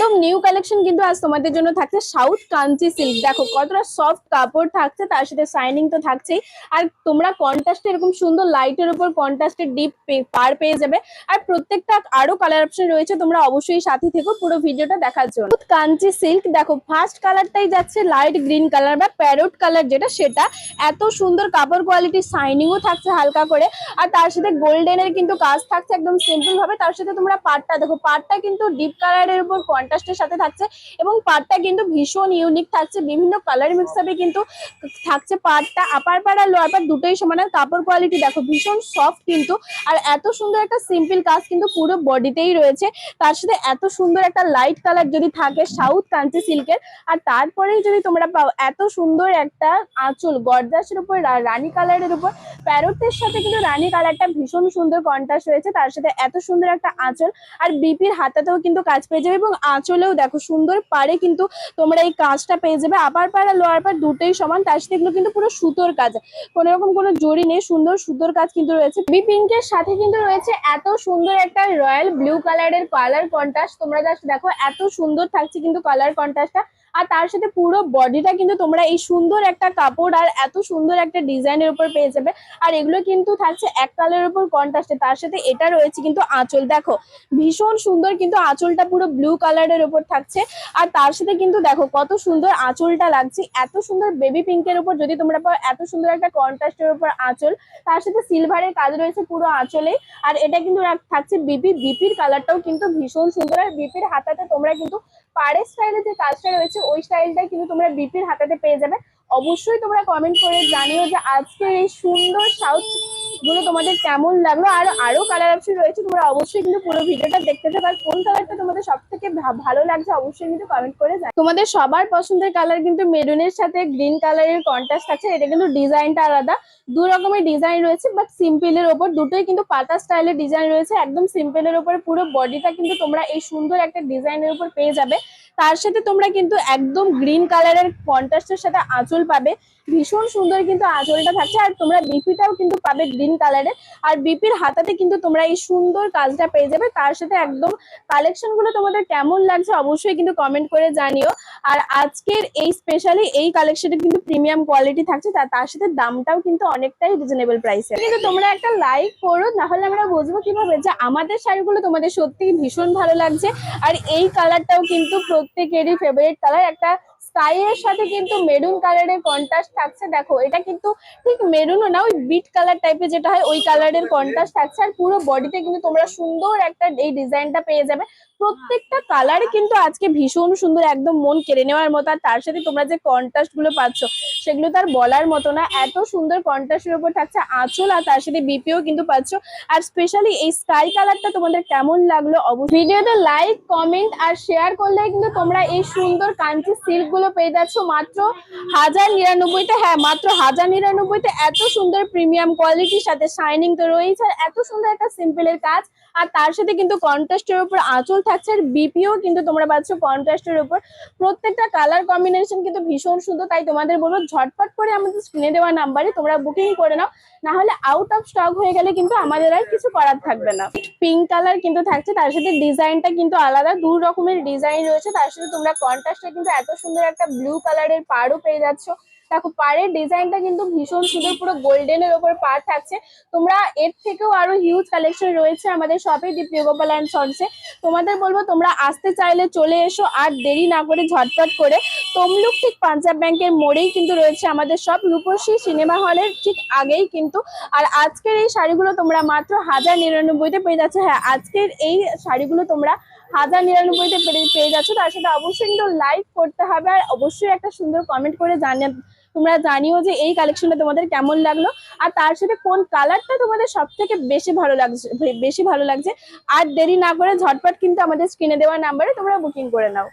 একদম new collection কিন্তু আজ তোমাদের জন্য থাকছে সাউথ কাঞ্চি সিল্ক। দেখো কতটা সফট কাপড় থাকছে, তার সাথে শাইনিং তো থাকছেই। আর তোমরা কন্ট্রাস্টে এরকম সুন্দর লাইটের উপর কন্ট্রাস্টে ডিপ পার পেয়ে যাবে। আর প্রত্যেকটা আরো কালার অপশন রয়েছে, তোমরা অবশ্যই সাথে থেকো পুরো ভিডিওটা দেখার জন্য। কাঞ্চি সিল্ক দেখো ফার্স্ট কালারটাই যাচ্ছে লাইট গ্রিন কালার বা প্যারোট কালার, যেটা সেটা এত সুন্দর কাপড় কোয়ালিটি, শাইনিংও থাকছে হালকা করে। আর তার সাথে গোল্ডেনের কিন্তু কাজ থাকছে একদম সিম্পল ভাবে। তার সাথে তোমরা পাটটা দেখো, পাটটা কিন্তু ডিপ কালারের উপর কন্ট্রাস্টের সাথে থাকছে এবং পাটটা কিন্তু ভীষণ ইউনিক থাকছে, বিভিন্ন কালার মিক্স আপে কিন্তু থাকছে পাটটা। আপার পাড় আর লোয়ার পাড় দুটোই সমান। আর কাপড় কোয়ালিটি দেখো ভীষণ সফট কিন্তু, আর এত সুন্দর একটা সিম্পল কাজ কিন্তু পুরো বডিতেই রয়েছে। তার সাথে এত সুন্দর একটা লাইট কালার যদি থাকে সাউথ কাঞ্চি সিল্কের, আর তারপরেই যদি তোমরা পাও এত সুন্দর একটা আঁচল গর্জাসের উপর রানী কালারের উপর প্যারোটের সাথে কিন্তু রানী কালারটা ভীষণ সুন্দর কন্ট্রাস্ট রয়েছে। তার সাথে এত সুন্দর একটা আঁচল, আর বিপির হাতাতেও কিন্তু কাজ পেয়ে যাবে এবং আঁচলেও দেখো সুন্দর পাড়ে কিন্তু তোমরা এই কাজটা পেয়ে যাবে। আপার পাড় আর লোয়ার পাড় দুটোই সমান। তার সাথে এগুলো কিন্তু পুরো সুতোর কাজ, কোনো রকম কোনো জড়ি নেই, সুন্দর সুতোর কাজ কিন্তু রয়েছে। বি পিঙ্কের সাথে কিন্তু রয়েছে এত সুন্দর একটা রয়্যাল ব্লু কালারের কালার কন্ট্রাস্ট। তোমরা জাস্ট দেখো এত সুন্দর থাকছে কিন্তু কালার কন্ট্রাস্টটা। আর তার সাথে পুরো বডিটা কিন্তু তোমরা এই সুন্দর একটা কাপড় আর এত সুন্দর একটা ডিজাইনের উপর পেয়ে যাবে। আর এগুলো কিন্তু থাকছে এক কালারের উপর কন্ট্রাস্টে। তার সাথে এটা রয়েছে কিন্তু আঁচল, দেখো ভীষণ সুন্দর কিন্তু আঁচলটা পুরো ব্লু কালারের উপর থাকছে। আর তার সাথে কিন্তু দেখো কত সুন্দর আঁচলটা লাগছে, এত সুন্দর বেবি পিঙ্কের উপর যদি তোমরা পাও এত সুন্দর একটা কন্ট্রাস্টের উপর আঁচল। তার সাথে সিলভারের কাজ রয়েছে পুরো আঁচলে। আর এটা কিন্তু থাকছে বিপির কালারটাও কিন্তু ভীষণ সুন্দর। আর বিপির হাতাতে তোমরা কিন্তু পাড়ের স্টাইলে যে কাজটা রয়েছে ওই স্টাইলটাই কিন্তু তোমরা বিপির হাতাতে পেয়ে যাবে। অবশ্যই তোমরা কমেন্ট করে জানিও যে আজকের এই সুন্দর সাউথ গুলো তোমাদের কেমন লাগলো। আর আরো কালার অপশন রয়েছে, তোমরা অবশ্যই কিন্তু পুরো ভিডিওটা দেখতে থাকো। আর কোন কালারটা তোমাদের সব থেকে ভালো লাগছে অবশ্যই কিন্তু কমেন্ট করে জানিও। তোমাদের সবার পছন্দের কালার কিন্তু মেরুনের সাথে গ্রিন কালারের কন্ট্রাস্ট আছে। এটা কিন্তু ডিজাইনটা আলাদা, দু রকমের ডিজাইন রয়েছে, বাট সিম্পলের ওপর দুটোই কিন্তু পাতা স্টাইলের ডিজাইন রয়েছে। একদম সিম্পলের উপরে পুরো বডিটা কিন্তু তোমরা এই সুন্দর একটা ডিজাইনের উপর পেয়ে যাবে। তার সাথে তোমরা কিন্তু একদম গ্রিন কালারের কন্ট্রাস্টের সাথে আঁচল পাবে, ভীষণ সুন্দর কিন্তু আঁচলটা থাকছে। আর তোমরা বিপিটাও কিন্তু পাবে গ্রিন কালারের, আর বিপির হাতাতে কিন্তু তোমরা এই সুন্দর কাজটা পেয়ে যাবে। তার সাথে একদম কালেকশন গুলো তোমাদের কেমন লাগছে অবশ্যই কিন্তু কমেন্ট করে জানিও। আর আজকের এই স্পেশালি এই কালেকশনটা কিন্তু প্রিমিয়াম কোয়ালিটি থাকছে, তার সাথে দামটাও কিন্তু অনেকটাই রিজনেবল প্রাইসে। কিন্তু তোমরা একটা লাইক করো, না হলে আমরা বুঝবো কিভাবে যে আমাদের শাড়িগুলো তোমাদের সত্যি ভীষণ ভালো লাগছে। আর এই কালারটাও কিন্তু প্রত্যেকেরই ফেভারিট কালার, একটা স্কাই এর সাথে কিন্তু মেরুন কালারের কন্ট্রাস্ট থাকছে। দেখো এটা কিন্তু ঠিক মেরুনও না, ওই বিট কালার টাইপের যেটা হয় ওই কালারের কন্ট্রাস্ট থাকছে। আর পুরো বডিতে কিন্তু তোমরা সুন্দর একটা এই ডিজাইনটা পেয়ে যাবে। প্রত্যেকটা কালার কিন্তু আজকে ভীষণ সুন্দর, একদম মন কেড়ে নেওয়ার মতো। আর তার সাথে তোমরা যে কন্ট্রাস্ট গুলো পাচ্ছ সেগুলো তার বলার মতো না, এত সুন্দর কন্ট্রাস্টের উপর থাকছে আঁচল। আর তার সাথে বিপিও কিন্তু পাচ্ছ। আর স্পেশালি এই স্কাই কালারটা তোমাদের কেমন লাগলো অবশ্যই ভিডিওতে লাইক কমেন্ট আর শেয়ার করলে কিন্তু তোমরা এই সুন্দর কাঞ্চি সিল্ক গুলো পেয়ে যাচ্ছ মাত্র 1099-তে। হ্যাঁ, মাত্র 1099-তে এত সুন্দর প্রিমিয়াম কোয়ালিটির সাথে শাইনিং তো রয়েছে, আর এত সুন্দর একটা সিম্পলের কাজ। আর তার সাথে কিন্তু কন্ট্রাস্টের উপর আঁচল থাকছে, আর বিপিও কিন্তু তোমরা পাচ্ছ কন্ট্রাস্টের উপর। প্রত্যেকটা কালার কম্বিনেশন কিন্তু ভীষণ সুন্দর। তাই তোমাদের বলবো ঝটপট করে আমাদের স্ক্রিনে দেওয়া নাম্বারে তোমরা বুকিং করে নাও, না হলে আউট অফ স্টক হয়ে গেলে কিন্তু আমাদের আর কিছু করার থাকবে না। পিঙ্ক কালার কিন্তু থাকছে, তার সাথে ডিজাইনটা কিন্তু আলাদা, দু রকমের ডিজাইন রয়েছে। তার সাথে তোমরা কন্ট্রাস্টে কিন্তু এত সুন্দর একটা ব্লু কালারের পাড়ও পেয়ে যাচ্ছ। দেখো পাড়ের ডিজাইনটা কিন্তু ভীষণ সুন্দর, পুরো গোল্ডেনের ওপর পাড় থাকছে। তোমরা এর থেকেও আরো হিউজ কালেকশন রয়েছে আমাদের শপে দীপ্তি গোপাল অ্যান্ড সন্সে। তোমাদের বলবো তোমরা আসতে চাইলে চলে এসো, আর দেরি না করে ঝটপট করে। তমলুক ঠিক পাঞ্জাব ব্যাংকের মোড়েই কিন্তু রয়েছে আমাদের সব, রূপসী সিনেমা হলের ঠিক আগেই কিন্তু। আর আজকের এই শাড়িগুলো তোমরা মাত্র 1099-তে পেয়ে যাচ্ছ। হ্যাঁ, আজকের এই শাড়িগুলো তোমরা 1099-তে পেয়ে যাচ্ছ। তার সাথে অবশ্যই কিন্তু লাইক করতে হবে, আর অবশ্যই একটা সুন্দর কমেন্ট করে তোমরা জানিও যে এই কালেকশনটা তোমাদের কেমন লাগলো, আর তার সাথে কোন কালারটা তোমাদের সব থেকে বেশি ভালো লাগছে। আর দেরি না করে ঝটপট কিন্তু আমাদের স্ক্রিনে দেওয়া নাম্বারে তোমরা বুকিং করে নাও।